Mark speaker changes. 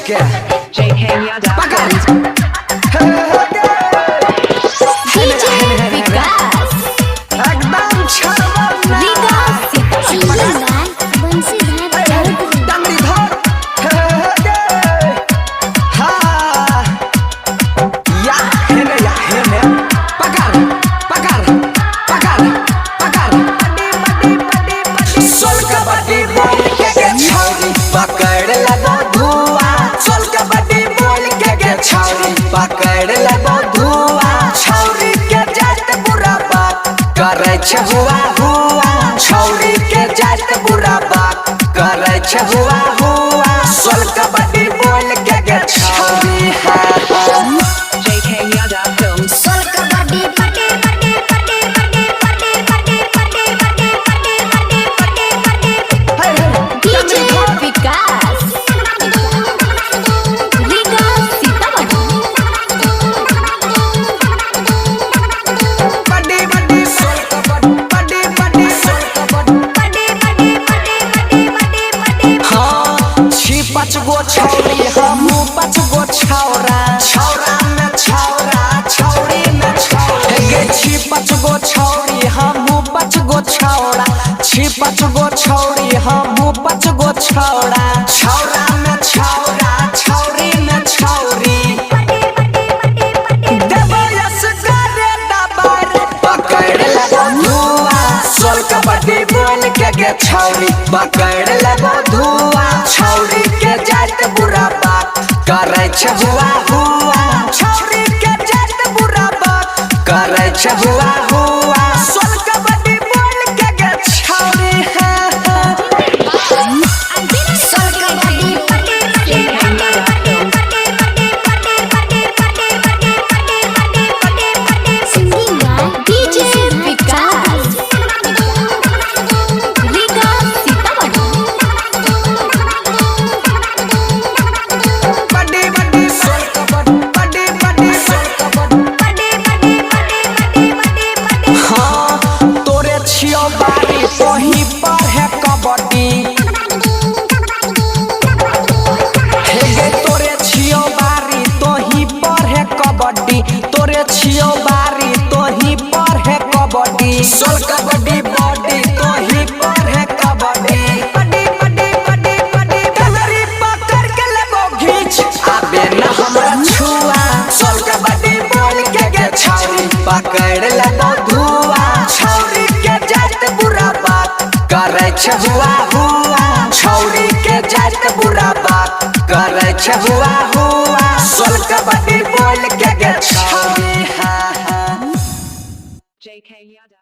Speaker 1: के
Speaker 2: JK Yada
Speaker 1: पकड़
Speaker 3: DJ विकास
Speaker 1: एकदम छरबंद
Speaker 3: रीगा बंसीधर चौधरी
Speaker 1: डंडी धर हाँ या हेने पकड़ पकड़ पकड़ पकड़ सोल कबड्डी बोल के छौरी पकड़ लगो धुआं सोल कबड्डी बोल के छौरी पकड़ लगो धुआं छौरी के जात बुरा बात करे छ हुआ छौरी के जात बुरा बात करे छ हुआ सोल कबड्डी बोल के छौरी
Speaker 2: JK Yada Films
Speaker 3: सोल कबड्डी पटे पटे पटे पटे पटे पटे पटे पटे पटे पटे पटे डीजे विकास रीगा सीतामढ़ी
Speaker 1: बड़ी बड़ी सोल कबड्डी बड़ी सोल कबड्डी
Speaker 3: पटे पटे पटे पटे पटे पटे
Speaker 1: हाँ छी पाँच गो छौरी हमू पाँच गो छौरा छौरा में छौरा छौरी में छौरा गे छी पाँच गो छौरी हमू पाँच गो छौरा छी पाँच गो छौरी हमू पाँच गो छौरा छौरा में छौरा छौरी में छौरी देवयस करे दबार पकड़ लगो धुआं सोल कबड्डी बोल के छौरी पकड़ लगो धुआं छौरी के जात बुरा बात करे छ हुआ छौरी के जात बुरा बात करे छ हुआ सोल कबड्डी बोल के छौरी
Speaker 3: सोल कबड्डी पटे पटे पटे पटे पटे पटे पटे पटे पटे पटे पटे पटे सिंगिंग डीजे विकास रीगा सीतामढ़ी
Speaker 1: बड़ी बड़ी सोल कबड्डी बड़ी सोल कबड्डी
Speaker 3: पटे पटे पटे पटे पटे पटे
Speaker 1: हाँ तोरे छियो बारी तोही पर है कबड्डी हे गे तोरे छियो बारी तोही पर है कबड्डी तोरे छियो बारी तोही पर है कबड्डी सोल कबड्डी बॉडी तोही पर है कबड्डी बड़ी बड़ी बड़ी बड़ी डगरी पकड़ के लगो घींच आबे न हमरा छुआ सोल कबड्डी बोल के छौरी पकड़ लगो धुआं छौरी के जात बुरा बात करे छ हुआ छौरी के जात बुरा बात करे छ हुआ सोल कबड्डी बोल के छौरी
Speaker 2: JK Yada